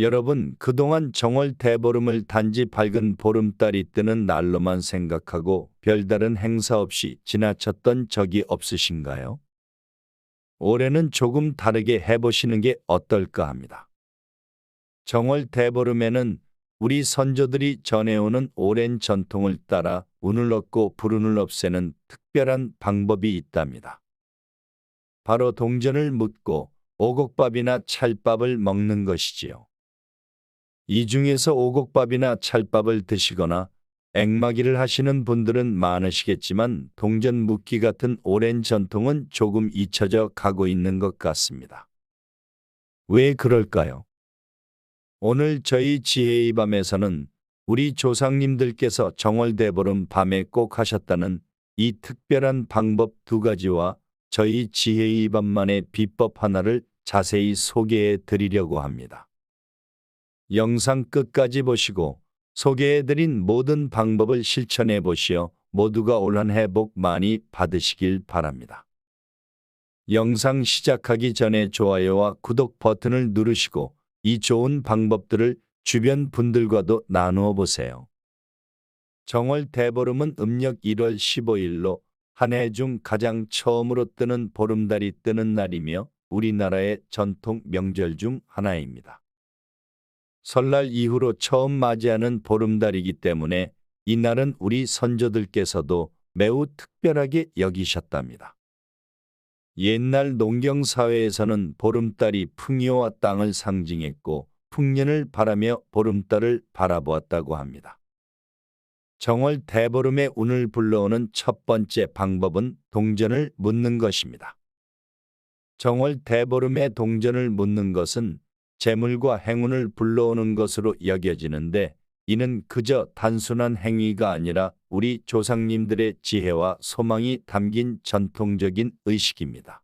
여러분, 그동안 정월 대보름을 단지 밝은 보름달이 뜨는 날로만 생각하고 별다른 행사 없이 지나쳤던 적이 없으신가요? 올해는 조금 다르게 해보시는 게 어떨까 합니다. 정월 대보름에는 우리 선조들이 전해오는 오랜 전통을 따라 운을 얻고 불운을 없애는 특별한 방법이 있답니다. 바로 동전을 묻고 오곡밥이나 찰밥을 먹는 것이지요. 이 중에서 오곡밥이나 찰밥을 드시거나 액마기를 하시는 분들은 많으시겠지만 동전 묻기 같은 오랜 전통은 조금 잊혀져 가고 있는 것 같습니다. 왜 그럴까요? 오늘 저희 지혜의 밤에서는 우리 조상님들께서 정월대보름 밤에 꼭 하셨다는 이 특별한 방법 두 가지와 저희 지혜의 밤만의 비법 하나를 자세히 소개해 드리려고 합니다. 영상 끝까지 보시고 소개해드린 모든 방법을 실천해 보시어 모두가 올 한 해 복 많이 받으시길 바랍니다. 영상 시작하기 전에 좋아요와 구독 버튼을 누르시고 이 좋은 방법들을 주변 분들과도 나누어 보세요. 정월 대보름은 음력 1월 15일로 한 해 중 가장 처음으로 뜨는 보름달이 뜨는 날이며 우리나라의 전통 명절 중 하나입니다. 설날 이후로 처음 맞이하는 보름달이기 때문에 이날은 우리 선조들께서도 매우 특별하게 여기셨답니다. 옛날 농경사회에서는 보름달이 풍요와 땅을 상징했고 풍년을 바라며 보름달을 바라보았다고 합니다. 정월 대보름의 운을 불러오는 첫 번째 방법은 동전을 묻는 것입니다. 정월 대보름에 동전을 묻는 것은 재물과 행운을 불러오는 것으로 여겨지는데 이는 그저 단순한 행위가 아니라 우리 조상님들의 지혜와 소망이 담긴 전통적인 의식입니다.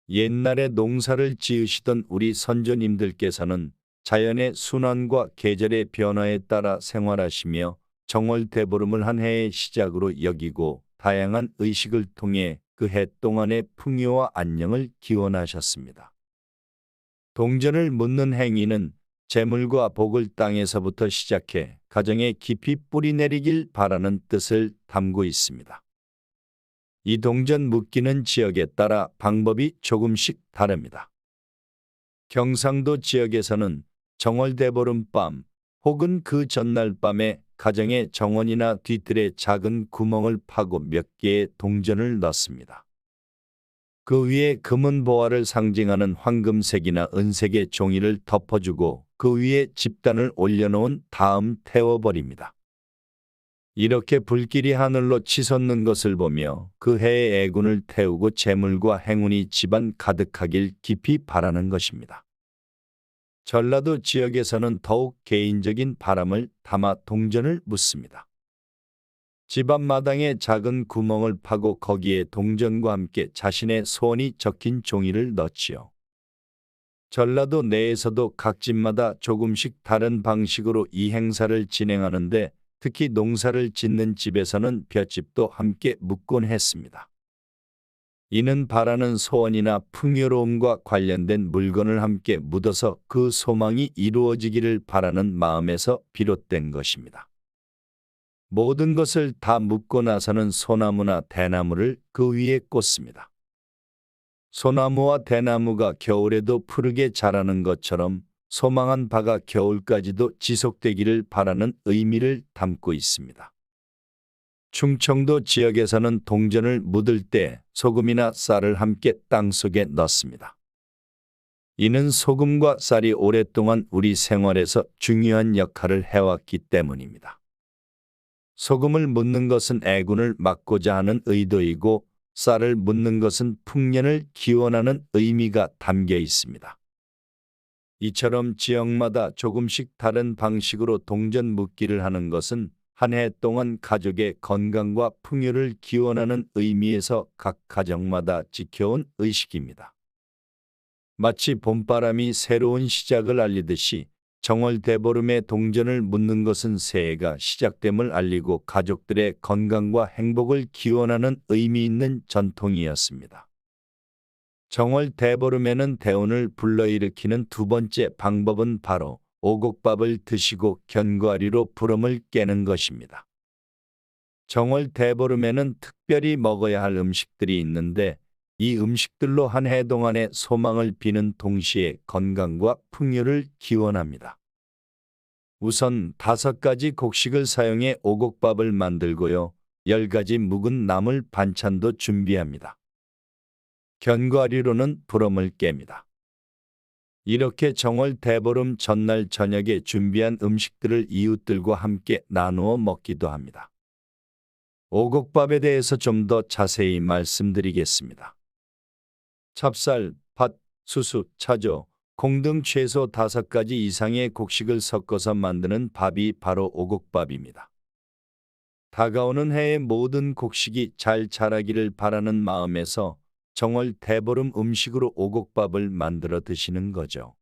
옛날에 농사를 지으시던 우리 선조님들께서는 자연의 순환과 계절의 변화에 따라 생활하시며 정월 대보름을 한 해의 시작으로 여기고 다양한 의식을 통해 그 해 동안의 풍요와 안녕을 기원하셨습니다. 동전을 묻는 행위는 재물과 복을 땅에서부터 시작해 가정에 깊이 뿌리내리길 바라는 뜻을 담고 있습니다. 이 동전 묻기는 지역에 따라 방법이 조금씩 다릅니다. 경상도 지역에서는 정월대보름 밤 혹은 그 전날 밤에 가정의 정원이나 뒤뜰에 작은 구멍을 파고 몇 개의 동전을 넣습니다. 그 위에 금은 보화를 상징하는 황금색이나 은색의 종이를 덮어주고 그 위에 집단을 올려놓은 다음 태워버립니다. 이렇게 불길이 하늘로 치솟는 것을 보며 그 해의 애군을 태우고 재물과 행운이 집안 가득하길 깊이 바라는 것입니다. 전라도 지역에서는 더욱 개인적인 바람을 담아 동전을 묻습니다. 집 앞마당에 작은 구멍을 파고 거기에 동전과 함께 자신의 소원이 적힌 종이를 넣지요. 전라도 내에서도 각 집마다 조금씩 다른 방식으로 이 행사를 진행하는데 특히 농사를 짓는 집에서는 볏짚도 함께 묻곤 했습니다. 이는 바라는 소원이나 풍요로움과 관련된 물건을 함께 묻어서 그 소망이 이루어지기를 바라는 마음에서 비롯된 것입니다. 모든 것을 다 묻고 나서는 소나무나 대나무를 그 위에 꽂습니다. 소나무와 대나무가 겨울에도 푸르게 자라는 것처럼 소망한 바가 겨울까지도 지속되기를 바라는 의미를 담고 있습니다. 충청도 지역에서는 동전을 묻을 때 소금이나 쌀을 함께 땅속에 넣습니다. 이는 소금과 쌀이 오랫동안 우리 생활에서 중요한 역할을 해왔기 때문입니다. 소금을 묻는 것은 애군을 막고자 하는 의도이고 쌀을 묻는 것은 풍년을 기원하는 의미가 담겨 있습니다. 이처럼 지역마다 조금씩 다른 방식으로 동전 묻기를 하는 것은 한 해 동안 가족의 건강과 풍요를 기원하는 의미에서 각 가정마다 지켜온 의식입니다. 마치 봄바람이 새로운 시작을 알리듯이 정월 대보름에 동전을 묻는 것은 새해가 시작됨을 알리고 가족들의 건강과 행복을 기원하는 의미 있는 전통이었습니다. 정월 대보름에는 대운을 불러일으키는 두 번째 방법은 바로 오곡밥을 드시고 견과류로 불엄을 깨는 것입니다. 정월 대보름에는 특별히 먹어야 할 음식들이 있는데 이 음식들로 한 해 동안의 소망을 비는 동시에 건강과 풍요를 기원합니다. 우선 5가지 곡식을 사용해 오곡밥을 만들고요. 10가지 묵은 나물 반찬도 준비합니다. 견과류로는 불엄을 깹니다. 이렇게 정월 대보름 전날 저녁에 준비한 음식들을 이웃들과 함께 나누어 먹기도 합니다. 오곡밥에 대해서 좀 더 자세히 말씀드리겠습니다. 찹쌀, 팥, 수수, 차조, 콩 등 최소 5가지 이상의 곡식을 섞어서 만드는 밥이 바로 오곡밥입니다. 다가오는 해의 모든 곡식이 잘 자라기를 바라는 마음에서 정월 대보름 음식으로 오곡밥을 만들어 드시는 거죠.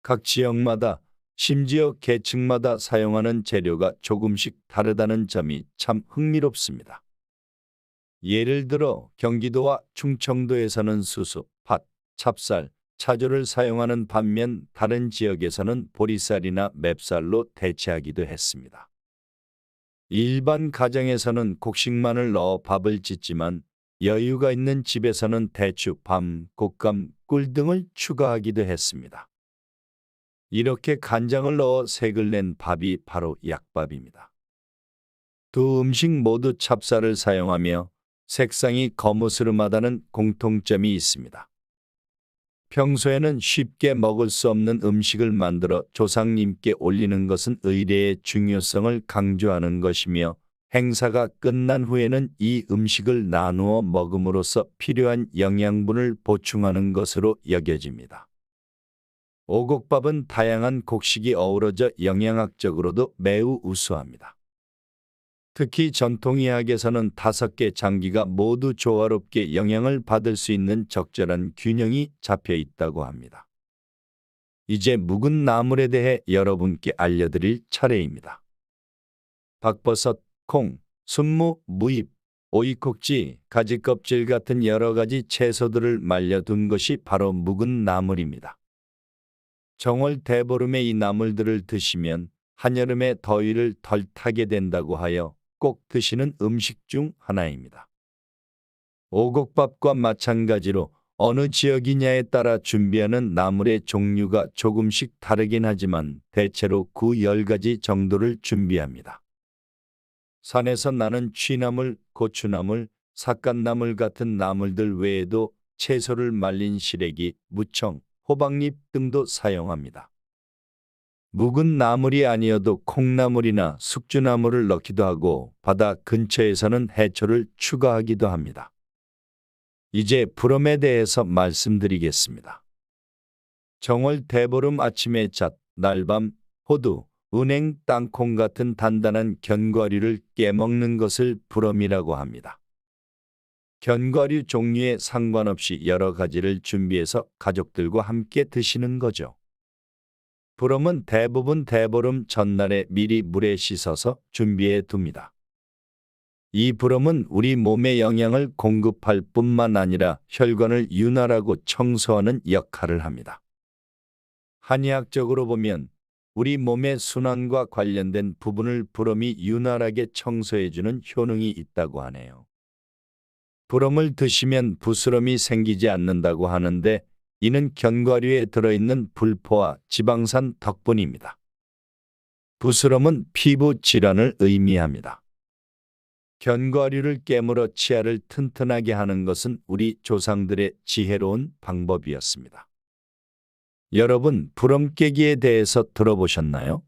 각 지역마다 심지어 계층마다 사용하는 재료가 조금씩 다르다는 점이 참 흥미롭습니다. 예를 들어 경기도와 충청도에서는 수수, 팥, 찹쌀, 차조를 사용하는 반면 다른 지역에서는 보리쌀이나 맵쌀로 대체하기도 했습니다. 일반 가정에서는 곡식만을 넣어 밥을 짓지만 여유가 있는 집에서는 대추, 밤, 곶감, 꿀 등을 추가하기도 했습니다. 이렇게 간장을 넣어 색을 낸 밥이 바로 약밥입니다. 두 음식 모두 찹쌀을 사용하며 색상이 거무스름하다는 공통점이 있습니다. 평소에는 쉽게 먹을 수 없는 음식을 만들어 조상님께 올리는 것은 의례의 중요성을 강조하는 것이며 행사가 끝난 후에는 이 음식을 나누어 먹음으로써 필요한 영양분을 보충하는 것으로 여겨집니다. 오곡밥은 다양한 곡식이 어우러져 영양학적으로도 매우 우수합니다. 특히 전통의학에서는 5개 장기가 모두 조화롭게 영양을 받을 수 있는 적절한 균형이 잡혀 있다고 합니다. 이제 묵은 나물에 대해 여러분께 알려드릴 차례입니다. 박버섯, 콩, 순무, 무잎, 오이콕지, 가지껍질 같은 여러 가지 채소들을 말려둔 것이 바로 묵은 나물입니다. 정월 대보름에 이 나물들을 드시면 한여름의 더위를 덜 타게 된다고 하여 꼭 드시는 음식 중 하나입니다. 오곡밥과 마찬가지로 어느 지역이냐에 따라 준비하는 나물의 종류가 조금씩 다르긴 하지만 대체로 10가지 정도를 준비합니다. 산에서 나는 취나물, 고추나물, 삿갓나물 같은 나물들 외에도 채소를 말린 시래기, 무청, 호박잎 등도 사용합니다. 묵은 나물이 아니어도 콩나물이나 숙주나물을 넣기도 하고 바다 근처에서는 해초를 추가하기도 합니다. 이제 불엄에 대해서 말씀드리겠습니다. 정월 대보름 아침에 잣, 날밤, 호두, 은행, 땅콩 같은 단단한 견과류를 깨먹는 것을 불엄이라고 합니다. 견과류 종류에 상관없이 여러 가지를 준비해서 가족들과 함께 드시는 거죠. 불엄은 대부분 대보름 전날에 미리 물에 씻어서 준비해 둡니다. 이 불엄은 우리 몸에 영양을 공급할 뿐만 아니라 혈관을 윤활하고 청소하는 역할을 합니다. 한의학적으로 보면 우리 몸의 순환과 관련된 부분을 불엄이 윤활하게 청소해주는 효능이 있다고 하네요. 불엄을 드시면 부스럼이 생기지 않는다고 하는데 이는 견과류에 들어있는 불포와 지방산 덕분입니다. 부스럼은 피부 질환을 의미합니다. 견과류를 깨물어 치아를 튼튼하게 하는 것은 우리 조상들의 지혜로운 방법이었습니다. 여러분, 불엄 깨기에 대해서 들어보셨나요?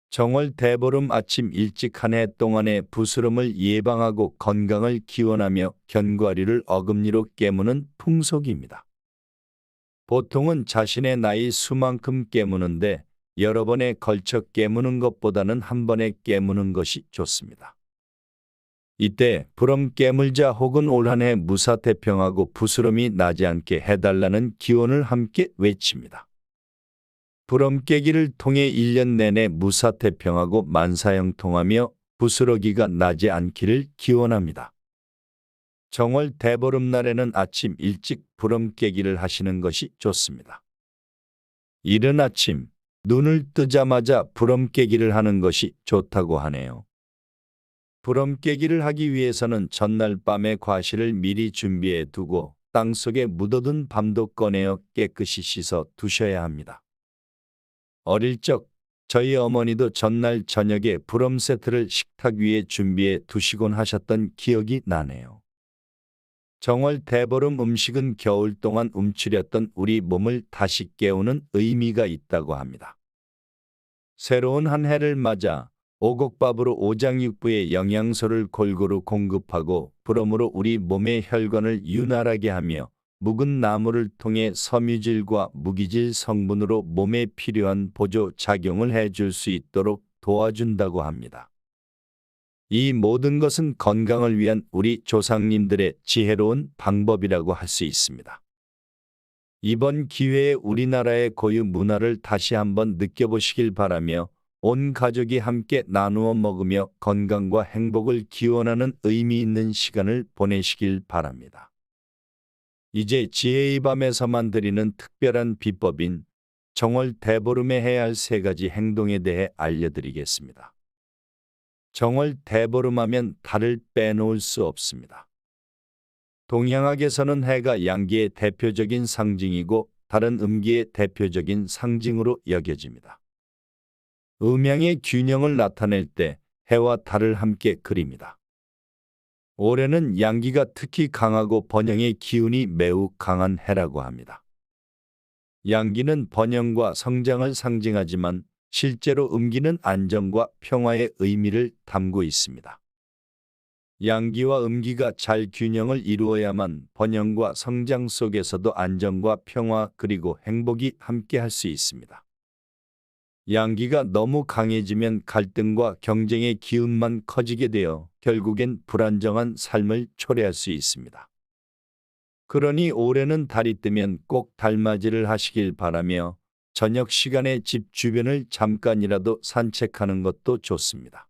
정월 대보름 아침 일찍 한 해 동안의 부스럼을 예방하고 건강을 기원하며 견과류를 어금니로 깨무는 풍속입니다. 보통은 자신의 나이 수만큼 깨무는데 여러 번에 걸쳐 깨무는 것보다는 한 번에 깨무는 것이 좋습니다. 이때 불엄 깨물자 혹은 올 한 해 무사태평하고 부스럼이 나지 않게 해달라는 기원을 함께 외칩니다. 불엄 깨기를 통해 1년 내내 무사태평하고 만사형통하며 부스러기가 나지 않기를 기원합니다. 정월 대보름날에는 아침 일찍 부럼 깨기를 하시는 것이 좋습니다. 이른 아침 눈을 뜨자마자 부럼 깨기를 하는 것이 좋다고 하네요. 부럼 깨기를 하기 위해서는 전날 밤에 과실을 미리 준비해 두고 땅속에 묻어둔 밤도 꺼내어 깨끗이 씻어 두셔야 합니다. 어릴 적 저희 어머니도 전날 저녁에 부럼 세트를 식탁 위에 준비해 두시곤 하셨던 기억이 나네요. 정월 대보름 음식은 겨울 동안 움츠렸던 우리 몸을 다시 깨우는 의미가 있다고 합니다. 새로운 한 해를 맞아 오곡밥으로 오장육부의 영양소를 골고루 공급하고 부럼으로 우리 몸의 혈관을 윤활하게 하며 묵은 나무를 통해 섬유질과 무기질 성분으로 몸에 필요한 보조 작용을 해줄 수 있도록 도와준다고 합니다. 이 모든 것은 건강을 위한 우리 조상님들의 지혜로운 방법이라고 할 수 있습니다. 이번 기회에 우리나라의 고유 문화를 다시 한번 느껴보시길 바라며 온 가족이 함께 나누어 먹으며 건강과 행복을 기원하는 의미 있는 시간을 보내시길 바랍니다. 이제 지혜의 밤에서만 드리는 특별한 비법인 정월 대보름에 해야 할 3가지 행동에 대해 알려드리겠습니다. 정월 대보름하면 달을 빼놓을 수 없습니다. 동양학에서는 해가 양기의 대표적인 상징이고 달은 음기의 대표적인 상징으로 여겨집니다. 음양의 균형을 나타낼 때 해와 달을 함께 그립니다. 올해는 양기가 특히 강하고 번영의 기운이 매우 강한 해라고 합니다. 양기는 번영과 성장을 상징하지만 실제로 음기는 안정과 평화의 의미를 담고 있습니다. 양기와 음기가 잘 균형을 이루어야만 번영과 성장 속에서도 안정과 평화 그리고 행복이 함께할 수 있습니다. 양기가 너무 강해지면 갈등과 경쟁의 기운만 커지게 되어 결국엔 불안정한 삶을 초래할 수 있습니다. 그러니 올해는 달이 뜨면 꼭 달맞이를 하시길 바라며 저녁 시간에 집 주변을 잠깐이라도 산책하는 것도 좋습니다.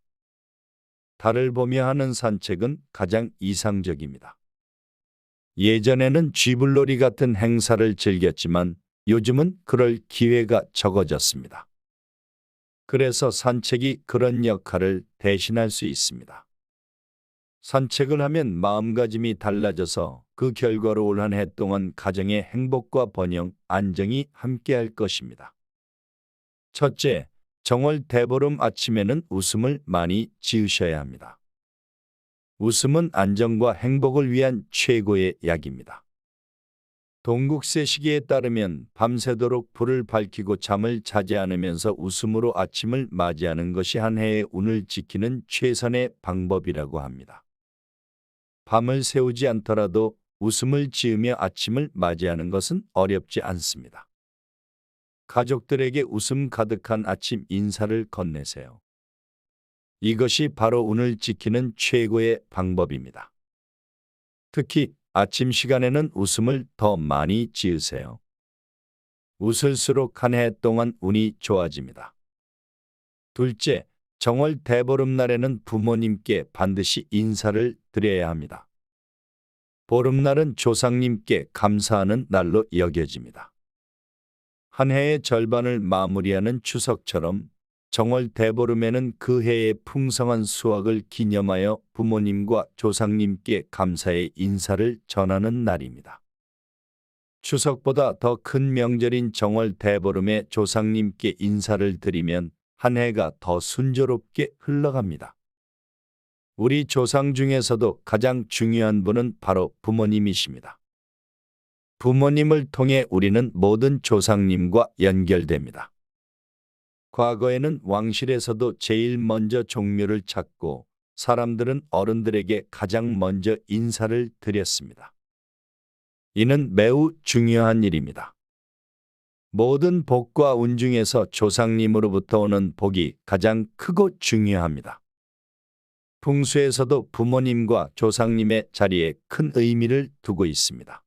달을 보며 하는 산책은 가장 이상적입니다. 예전에는 쥐불놀이 같은 행사를 즐겼지만 요즘은 그럴 기회가 적어졌습니다. 그래서 산책이 그런 역할을 대신할 수 있습니다. 산책을 하면 마음가짐이 달라져서 그 결과로 올 한 해 동안 가정의 행복과 번영, 안정이 함께할 것입니다. 첫째, 정월 대보름 아침에는 웃음을 많이 지으셔야 합니다. 웃음은 안정과 행복을 위한 최고의 약입니다. 동국세 시기에 따르면 밤새도록 불을 밝히고 잠을 자지 않으면서 웃음으로 아침을 맞이하는 것이 한 해의 운을 지키는 최선의 방법이라고 합니다. 밤을 새우지 않더라도 웃음을 지으며 아침을 맞이하는 것은 어렵지 않습니다. 가족들에게 웃음 가득한 아침 인사를 건네세요. 이것이 바로 운을 지키는 최고의 방법입니다. 특히 아침 시간에는 웃음을 더 많이 지으세요. 웃을수록 한 해 동안 운이 좋아집니다. 둘째, 정월 대보름날에는 부모님께 반드시 인사를 드려야 합니다. 보름날은 조상님께 감사하는 날로 여겨집니다. 한 해의 절반을 마무리하는 추석처럼 정월 대보름에는 그 해의 풍성한 수확을 기념하여 부모님과 조상님께 감사의 인사를 전하는 날입니다. 추석보다 더 큰 명절인 정월 대보름에 조상님께 인사를 드리면 한 해가 더 순조롭게 흘러갑니다. 우리 조상 중에서도 가장 중요한 분은 바로 부모님이십니다. 부모님을 통해 우리는 모든 조상님과 연결됩니다. 과거에는 왕실에서도 제일 먼저 종묘를 찾고 사람들은 어른들에게 가장 먼저 인사를 드렸습니다. 이는 매우 중요한 일입니다. 모든 복과 운 중에서 조상님으로부터 오는 복이 가장 크고 중요합니다. 풍수에서도 부모님과 조상님의 자리에 큰 의미를 두고 있습니다.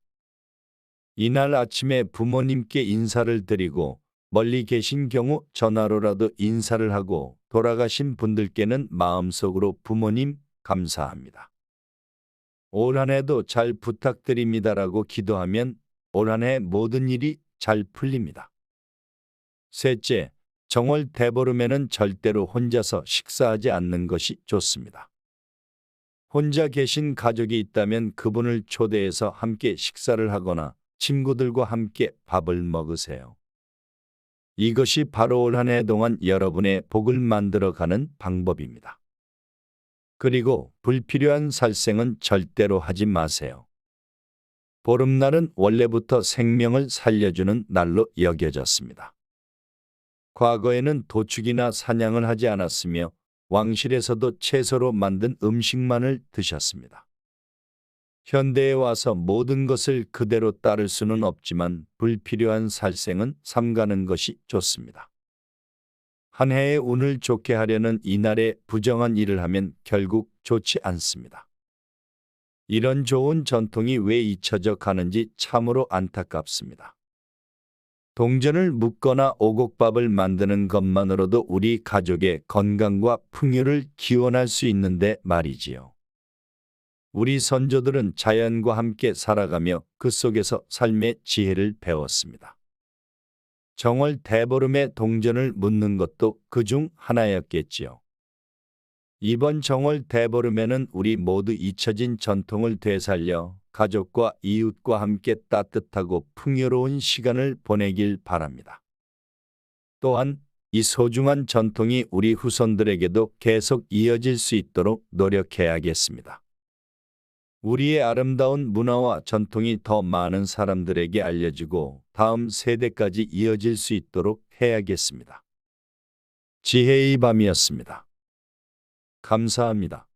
이날 아침에 부모님께 인사를 드리고 멀리 계신 경우 전화로라도 인사를 하고 돌아가신 분들께는 마음속으로 부모님 감사합니다. 올 한 해도 잘 부탁드립니다라고 기도하면 올 한 해 모든 일이 잘 풀립니다. 셋째, 정월 대보름에는 절대로 혼자서 식사하지 않는 것이 좋습니다. 혼자 계신 가족이 있다면 그분을 초대해서 함께 식사를 하거나 친구들과 함께 밥을 먹으세요. 이것이 바로 올 한 해 동안 여러분의 복을 만들어가는 방법입니다. 그리고 불필요한 살생은 절대로 하지 마세요. 보름날은 원래부터 생명을 살려주는 날로 여겨졌습니다. 과거에는 도축이나 사냥을 하지 않았으며 왕실에서도 채소로 만든 음식만을 드셨습니다. 현대에 와서 모든 것을 그대로 따를 수는 없지만 불필요한 살생은 삼가는 것이 좋습니다. 한 해의 운을 좋게 하려는 이날에 부정한 일을 하면 결국 좋지 않습니다. 이런 좋은 전통이 왜 잊혀져 가는지 참으로 안타깝습니다. 동전을 묶거나 오곡밥을 만드는 것만으로도 우리 가족의 건강과 풍요를 기원할 수 있는데 말이지요. 우리 선조들은 자연과 함께 살아가며 그 속에서 삶의 지혜를 배웠습니다. 정월 대보름에 동전을 묻는 것도 그중 하나였겠지요. 이번 정월 대보름에는 우리 모두 잊혀진 전통을 되살려 가족과 이웃과 함께 따뜻하고 풍요로운 시간을 보내길 바랍니다. 또한 이 소중한 전통이 우리 후손들에게도 계속 이어질 수 있도록 노력해야겠습니다. 우리의 아름다운 문화와 전통이 더 많은 사람들에게 알려지고 다음 세대까지 이어질 수 있도록 해야겠습니다. 지혜의 밤이었습니다. 감사합니다.